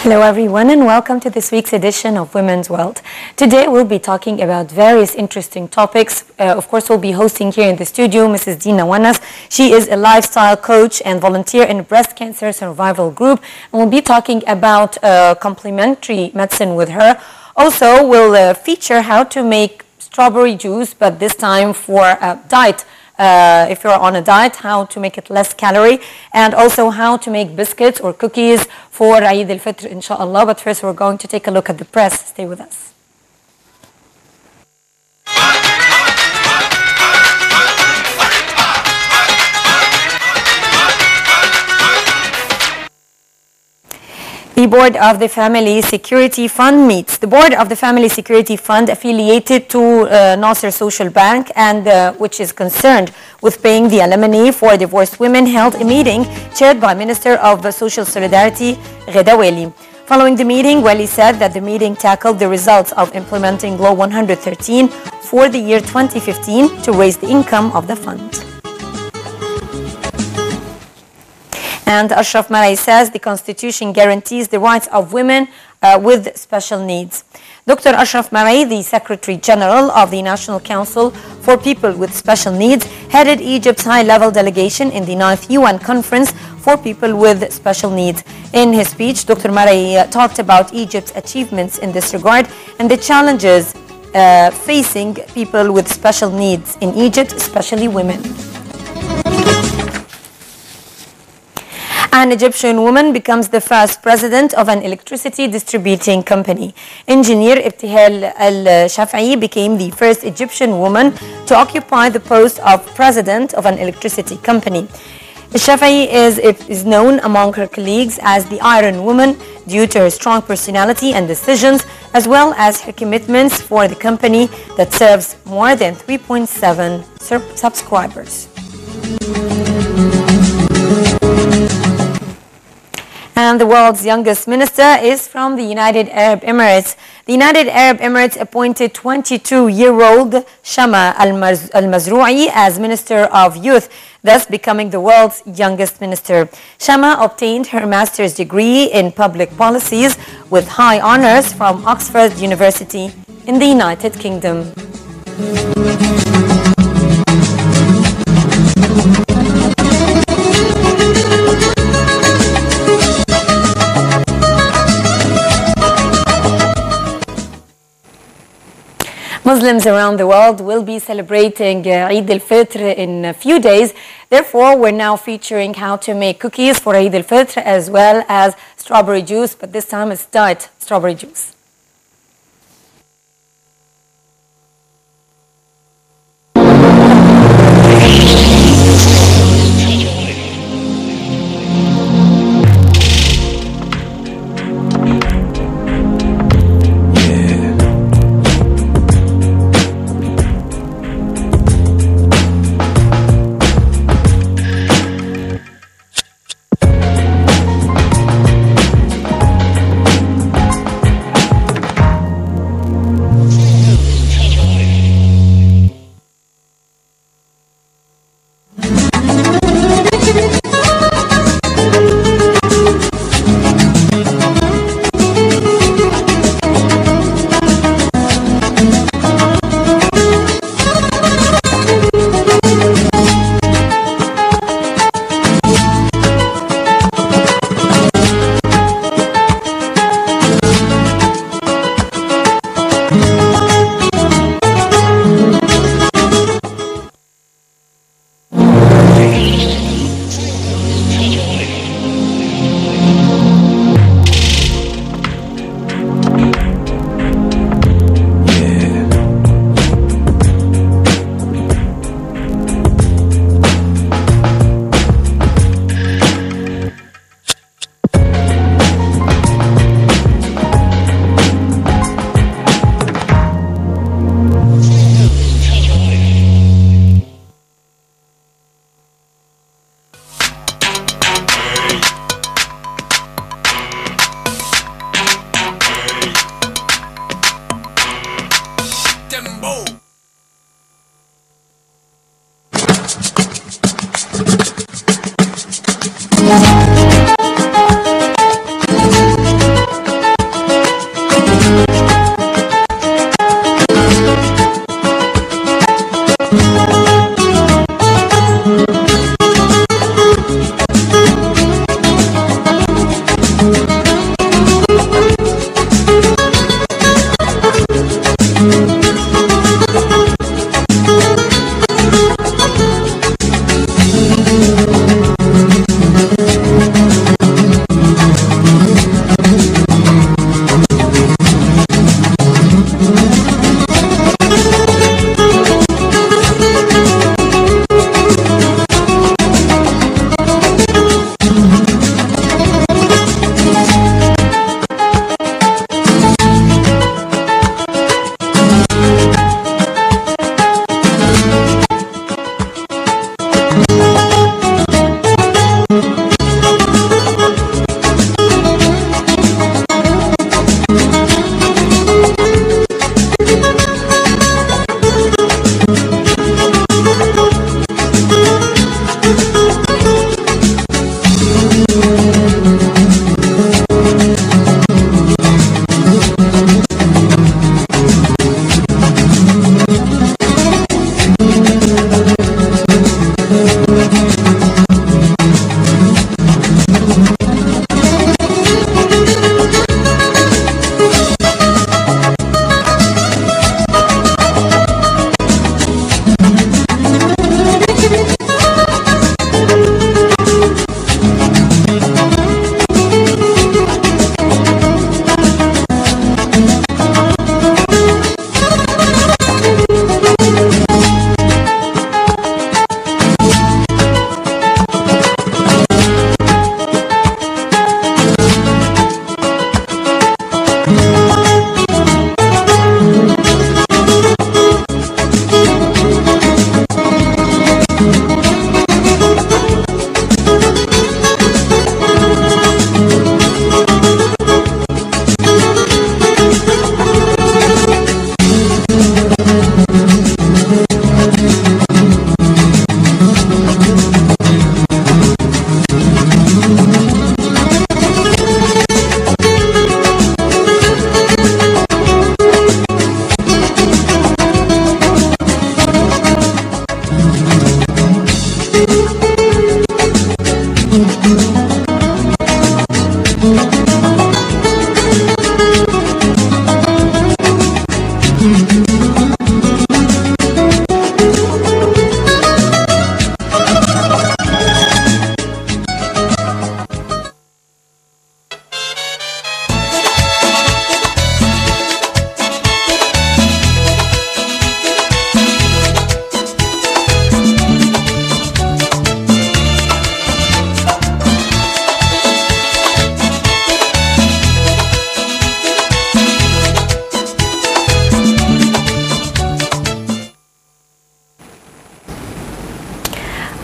Hello everyone and welcome to this week's edition of Women's World. Today we'll be talking about various interesting topics. Of course, we'll be hosting here in the studio Mrs. Dina Wanas. She is a lifestyle coach and volunteer in a breast cancer survival group, and we'll be talking about complementary medicine with her. Also, we'll feature how to make strawberry juice, but this time for diet. If you're on a diet, how to make it less calorie, and also how to make biscuits or cookies for Eid al-Fitr, inshallah. But first, we're going to take a look at the press. Stay with us. The Board of the Family Security Fund meets. The Board of the Family Security Fund, affiliated to Nasser Social Bank, and which is concerned with paying the alimony for divorced women, held a meeting chaired by Minister of Social Solidarity, Ghada Wali. Following the meeting, Wali said that the meeting tackled the results of implementing Law 113 for the year 2015 to raise the income of the fund. And Ashraf Marai says the Constitution guarantees the rights of women with special needs. Dr. Ashraf Marai, the Secretary General of the National Council for People with Special Needs, headed Egypt's high-level delegation in the 9th UN Conference for People with Special Needs. In his speech, Dr. Marai talked about Egypt's achievements in this regard and the challenges facing people with special needs in Egypt, especially women. An Egyptian woman becomes the first president of an electricity distributing company. Engineer Ibtihal Al-Shafi'i became the first Egyptian woman to occupy the post of president of an electricity company. Al-Shafi'i is known among her colleagues as the Iron Woman due to her strong personality and decisions, as well as her commitments for the company that serves more than 3.7 subscribers. And the world's youngest minister is from the United Arab Emirates. The United Arab Emirates appointed 22-year-old Shama Al-Mazrou'i as Minister of Youth, thus becoming the world's youngest minister. Shama obtained her master's degree in public policies with high honors from Oxford University in the United Kingdom. Muslims around the world will be celebrating Eid al-Fitr in a few days. Therefore, we're now featuring how to make cookies for Eid al-Fitr as well as strawberry juice, but this time it's diet strawberry juice.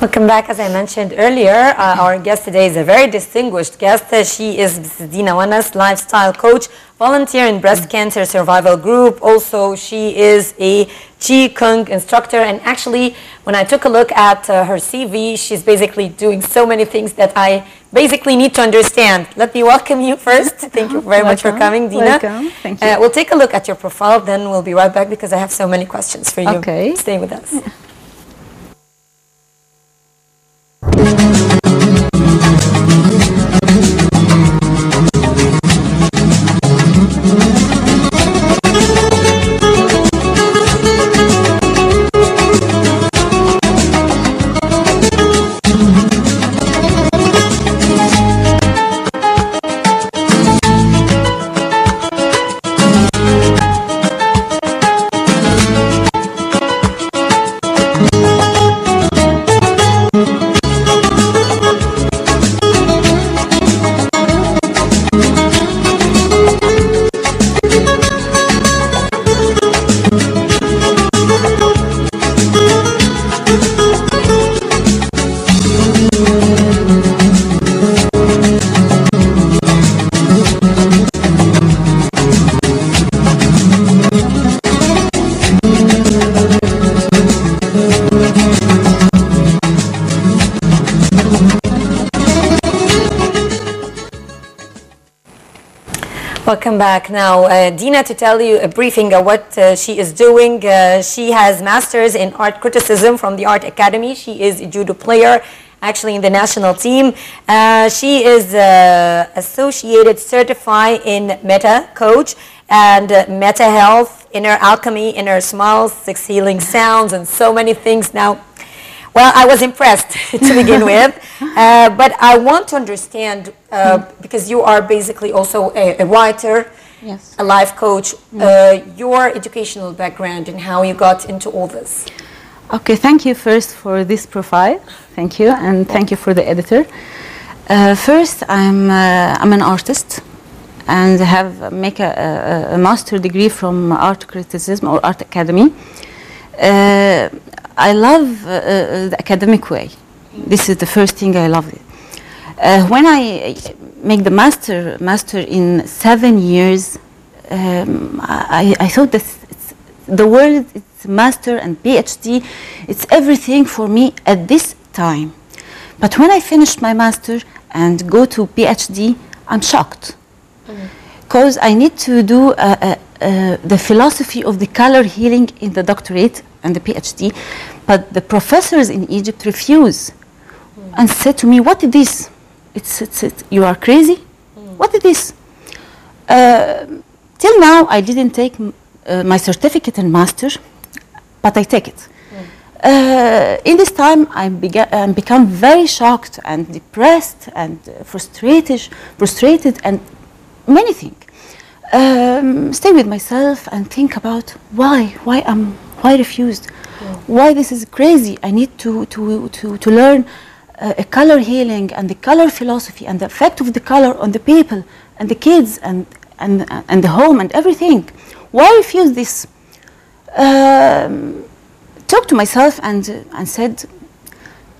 Welcome back. As I mentioned earlier, our guest today is a very distinguished guest. She is Mrs. Dina Wanas, lifestyle coach, volunteer in breast cancer survival group. Also, she is a Qi Kung instructor. And actually, when I took a look at her CV, she's basically doing so many things that I basically need to understand. Let me welcome you first. Thank you very much for coming, Dina. Welcome. Thank you. We'll take a look at your profile, then we'll be right back because I have so many questions for you. Okay. Stay with us. Welcome back. Now, Dina, to tell you a briefing of what she is doing. She has masters in art criticism from the Art Academy. She is a judo player, actually in the national team. She is associated certified in meta coach and meta health, inner alchemy, inner smiles, 6 healing sounds, and so many things. Now, well, I was impressed to begin with, but I want to understand, because you are basically also a writer, Yes. a life coach, your educational background and how you got into all this. Okay, thank you first for this profile. Thank you, and thank you for the editor. First, I'm an artist and have make a master degree from art criticism or art academy. I love the academic way. This is the first thing I love. When I make the master in 7 years, I thought that the word it's master and PhD, it's everything for me at this time. But when I finished my master and go to PhD, I'm shocked. Because I need to do the philosophy of the color healing in the doctorate and the PhD, but the professors in Egypt refuse and said to me, "What is this? You are crazy? What is this?" Till now, I didn't take my certificate in master, but I take it. In this time, I become very shocked and depressed and frustrated and many things. Stay with myself and think about why refused, why this is crazy. I need to learn a color healing and the color philosophy and the effect of the color on the people and the kids and the home and everything. Why refuse this? Talked to myself and said,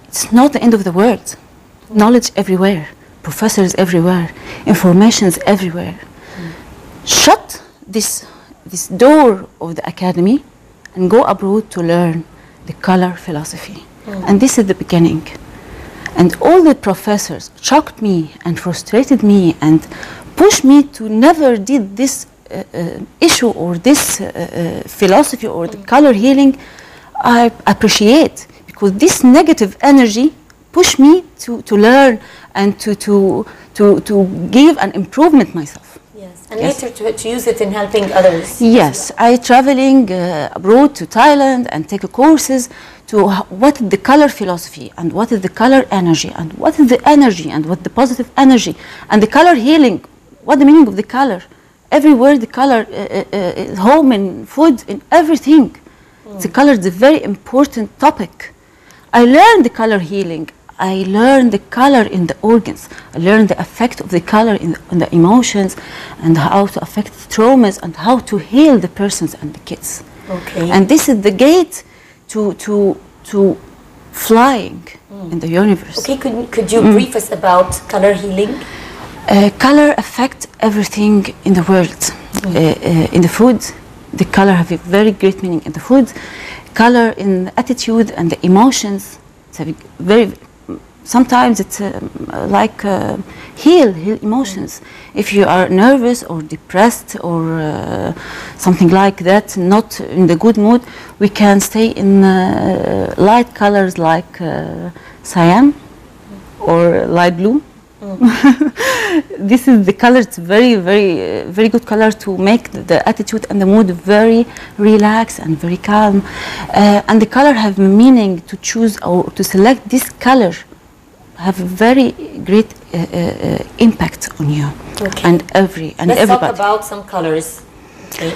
it's not the end of the world. Knowledge everywhere, professors everywhere, information is everywhere. Shut this door of the academy and go abroad to learn the color philosophy. And this is the beginning. And all the professors shocked me and frustrated me and pushed me to never did this issue or this philosophy or the color healing. I appreciate, because this negative energy pushed me to learn and to give an improvement myself. And later to use it in helping others. Yes, I traveling abroad to Thailand and take courses to what is the color philosophy and what is the color energy and what is the energy and what the positive energy and the color healing. What the meaning of the color? Everywhere the color, home and food and everything. The color is a very important topic. I learned the color healing. I learned the color in the organs. I learned the effect of the color in the emotions and how to affect the traumas and how to heal the persons and the kids. Okay. And this is the gate to flying in the universe. Okay, could you brief us about color healing? Color affects everything in the world. In the food, the color have a very great meaning in the food. Color in the attitude and the emotions. It's a very, sometimes it's like heal emotions. If you are nervous or depressed or something like that, not in the good mood, we can stay in light colors like cyan or light blue. This is the color. It's very good color to make the attitude and the mood very relaxed and very calm. And the color have meaning to choose or to select this color have a very great impact on you. Okay. And everybody. Let's talk about some colors. Okay.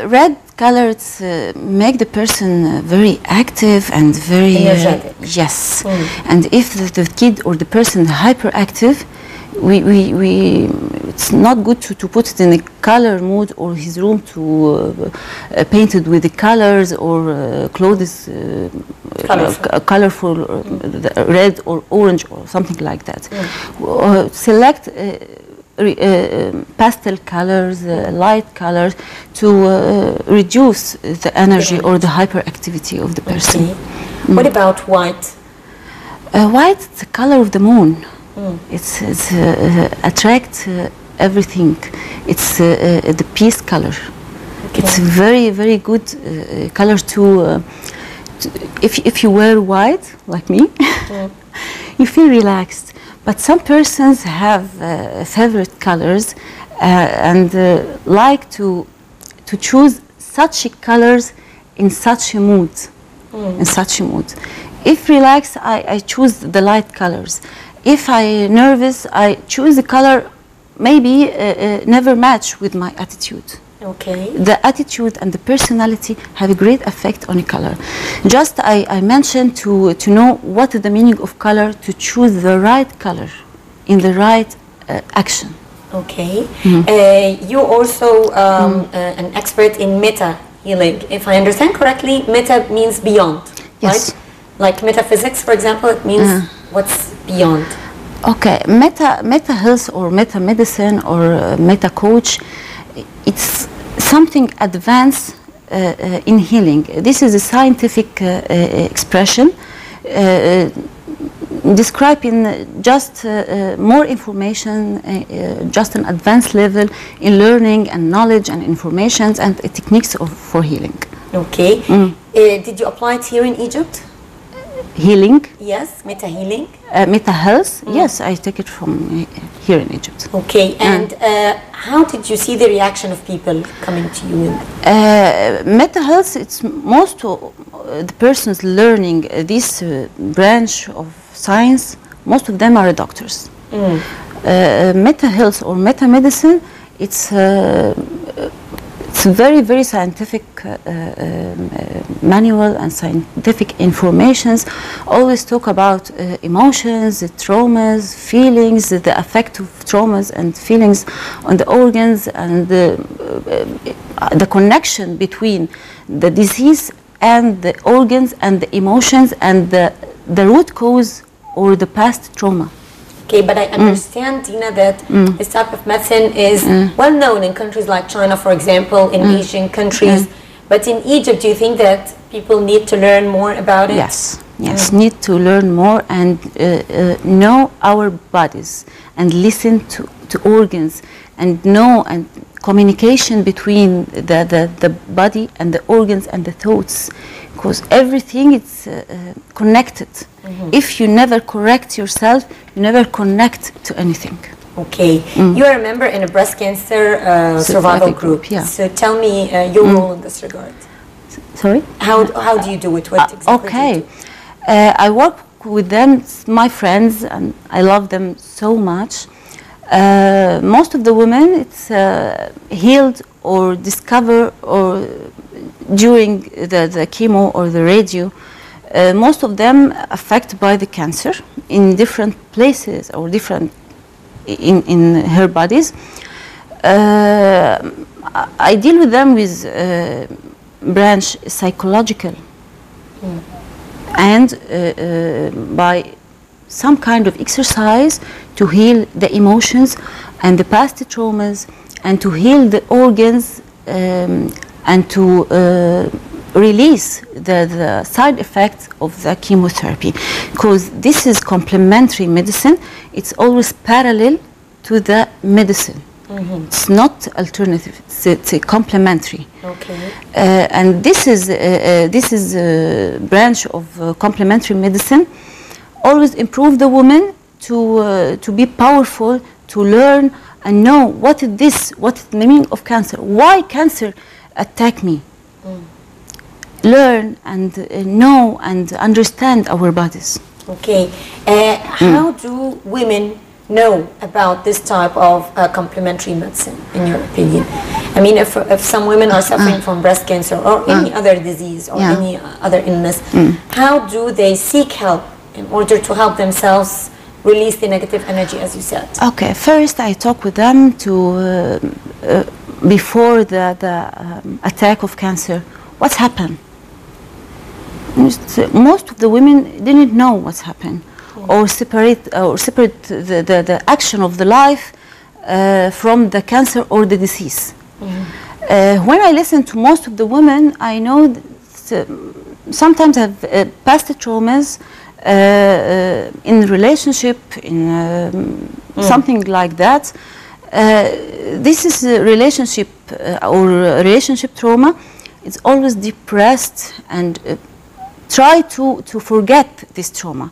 Red colors make the person very active and very energetic. Yes. And if the kid or the person is hyperactive, it's not good to put it in a color mood or his room to paint it with the colors or clothes colorful red or orange or something like that. Select pastel colors, light colors to reduce the energy or the hyperactivity of the person. Okay. What about white? White is the color of the moon. It's attract everything. It's the peace color. Okay. It's very good color to if you wear white like me, you feel relaxed. But some persons have favorite colors and like to choose such colors in such a mood. In such a mood. If relaxed, I choose the light colors. If I nervous, I choose the color maybe never match with my attitude. Okay. The attitude and the personality have a great effect on a color. Just I mentioned to know what is the meaning of color, to choose the right color in the right action. Okay. You're also an expert in meta healing. If I understand correctly, meta means beyond, yes. Right? Like metaphysics, for example, it means what's beyond. Okay. Meta health or meta medicine or meta coach, it's something advanced in healing. This is a scientific expression describing just more information, just an advanced level in learning and knowledge and information and techniques for healing. Okay. Did you apply it here in Egypt? Healing? Yes, meta healing. Meta health? Yes, I take it from here in Egypt. Okay, and how did you see the reaction of people coming to you? Meta health, it's most of the persons learning this branch of science, most of them are doctors. Meta health or meta medicine, it's very scientific manual and scientific informations. Always talk about emotions, the traumas, feelings, the effect of traumas and feelings on the organs, and the connection between the disease and the organs and the emotions and the root cause or the past trauma. Okay, but I understand, Dina, that this type of medicine is well known in countries like China, for example, in Asian countries. But in Egypt, do you think that people need to learn more about it? Yes, need to learn more and know our bodies and listen to organs and know and communication between the body and the organs and the thoughts, because everything is connected. If you never correct yourself, you never connect to anything. Okay. You are a member in a breast cancer survival group. Yeah. So tell me your role in this regard. Sorry? How do you do it? What exactly okay. do you do? I work with them, my friends, and I love them so much. Most of the women, it's healed or discovered or during the chemo or the radio. Most of them affected by the cancer in different places or different in her bodies. I deal with them with branch psychological. and by some kind of exercise to heal the emotions and the past traumas, and to heal the organs, and to release the side effects of the chemotherapy, because this is complementary medicine. It's always parallel to the medicine. It's not alternative, it's a complementary. Okay. And this is a branch of complementary medicine. Always improve the woman to be powerful, to learn and know what is this, what is the meaning of cancer, why cancer attack me. Learn and know and understand our bodies. Okay. How do women know about this type of complementary medicine, in your opinion? I mean, if some women are suffering from breast cancer or any other disease or any other illness, how do they seek help in order to help themselves release the negative energy, as you said? Okay, first I talk with them to before the attack of cancer, what's happened. Most of the women didn't know what's happened, or separate the action of the life from the cancer or the disease. When I listen to most of the women, I know that, sometimes have past traumas in relationship, in something like that. This is a relationship or relationship trauma. It's always depressed and try to forget this trauma,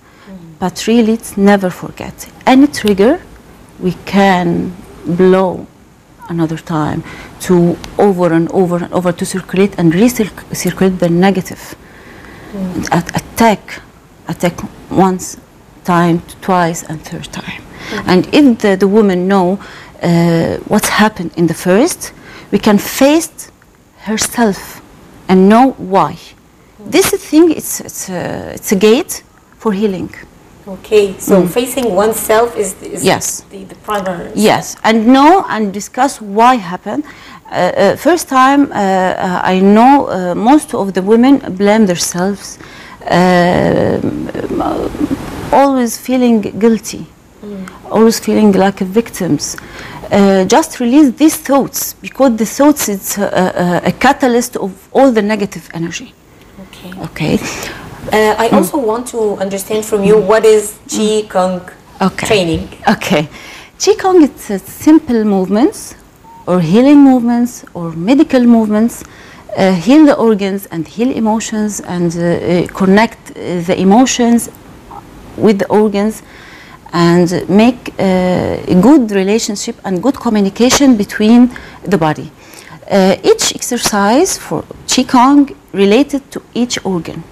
but really it's never forget. Any trigger we can blow another time to over and over and over to circulate and recirculate the negative. Attack once, time, twice and third time. And if the woman know what's happened in the first, we can face herself and know why. This thing, it's a gate for healing. Okay, so facing oneself is yes. the primary. Yes, and know and discuss why happened. First time, I know most of the women blame themselves, always feeling guilty, always feeling like victims. Just release these thoughts, because the thoughts is a catalyst of all the negative energy. Okay. I also want to understand from you, what is Qigong training? Okay. Qigong, it's simple movements or healing movements or medical movements, heal the organs and heal emotions and connect the emotions with the organs and make a good relationship and good communication between the body. Each exercise for Qigong related to each organ.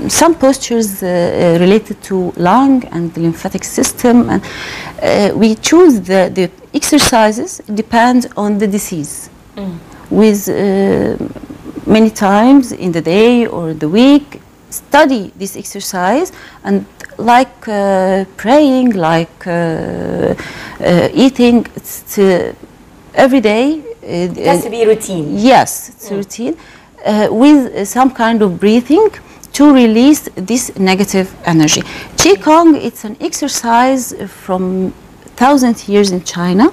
Some postures related to lung and the lymphatic system, and we choose the exercises depend on the disease. With many times in the day or the week, study this exercise, and like praying, like eating, it's every day. It has to be a routine. Yes, it's a routine with some kind of breathing to release this negative energy. Qigong, it's an exercise from 1,000 years in China.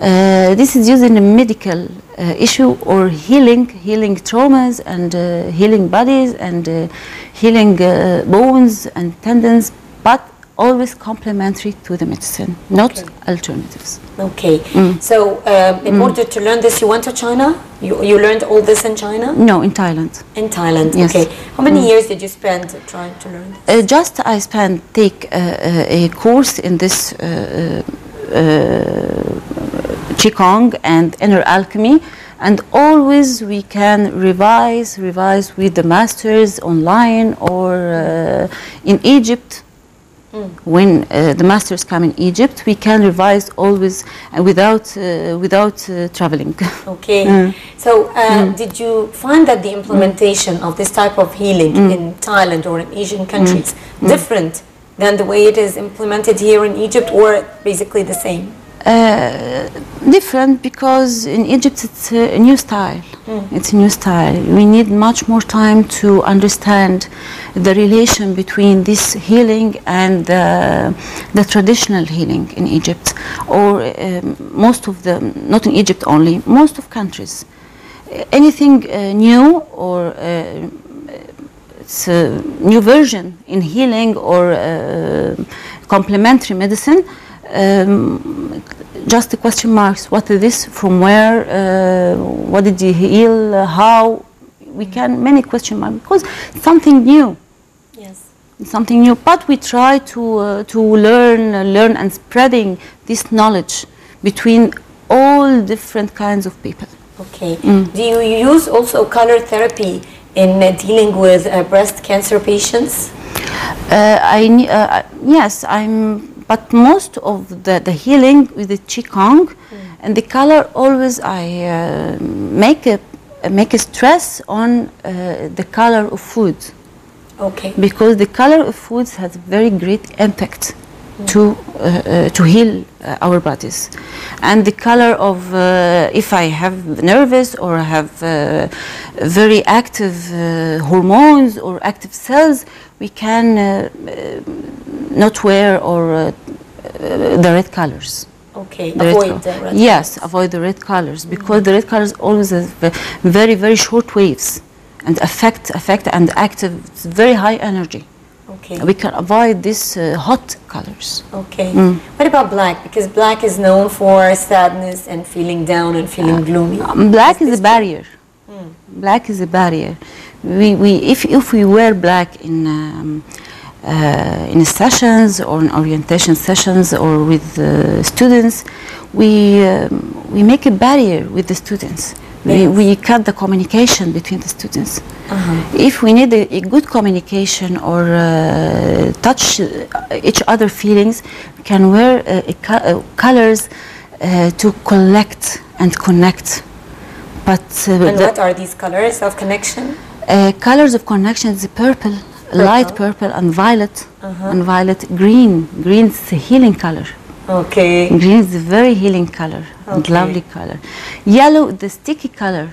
This is used in a medical issue or healing traumas and healing bodies and healing bones and tendons, but always complementary to the medicine, not alternatives. Okay. So in order to learn this, you went to China? You learned all this in China? No, in Thailand. In Thailand, yes. Okay. How many years did you spend trying to learn this? Just I take a course in this Qigong and inner alchemy, and always we can revise with the masters online or in Egypt. When the masters come in Egypt, we can revise always without traveling. Okay. So did you find that the implementation of this type of healing in Thailand or in Asian countries different than the way it is implemented here in Egypt, or basically the same? Different because in Egypt it's a new style. It's a new style. We need much more time to understand the relation between this healing and the traditional healing in Egypt, or most of the, not in Egypt only, most of countries. Anything new or it's a new version in healing or complementary medicine, just the question marks. What is this? From where? What did he heal? How? We can, many question marks, because something new. Yes. Something new. But we try to learn and spreading this knowledge between all different kinds of people. Okay. Do you use also color therapy in dealing with breast cancer patients? Yes, but most of the healing with the Qigong and the color, always I make a stress on the color of food. Okay. Because the color of foods has very great impact to heal our bodies. And the color of, if I have nervous or have very active hormones or active cells, we can not wear or the red colors. Okay, avoid the red colors. Yes, avoid the red colors, because the red colors always have very, very short waves and affect and active, very high energy. Okay. We can avoid these hot colors. Okay. What about black? Because black is known for sadness and feeling down and feeling gloomy. Black is a barrier. Black is a barrier. If we wear black in sessions or in orientation sessions or with students, we make a barrier with the students. We cut the communication between the students. If we need a good communication or touch each other feelings, we can wear colors to collect and connect. But and what are these colors of connection? Colors of connection is purple, light purple, and violet. And violet, green. Green is a healing color. Okay. Green is a very healing color and lovely color. Yellow, the sticky color,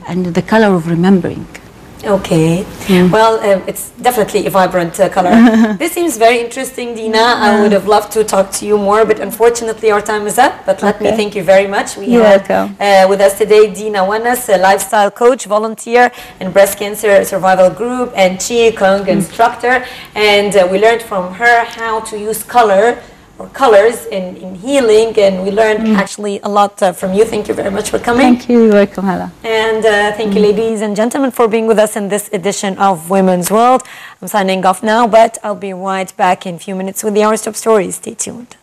and the color of remembering. Okay. Well, it's definitely a vibrant color. This seems very interesting, Dina. I would have loved to talk to you more, but unfortunately our time is up. But let me thank you very much. We have with us today Dina Wanas, a lifestyle coach, volunteer in breast cancer survival group, and Qigong instructor. And we learned from her how to use colors in healing, and we learned actually a lot from you. Thank you very much for coming. Thank you. You're welcome, Hala. And thank you, ladies and gentlemen, for being with us in this edition of Women's World. I'm signing off now, but I'll be right back in a few minutes with the Hour Top Stories. Stay tuned.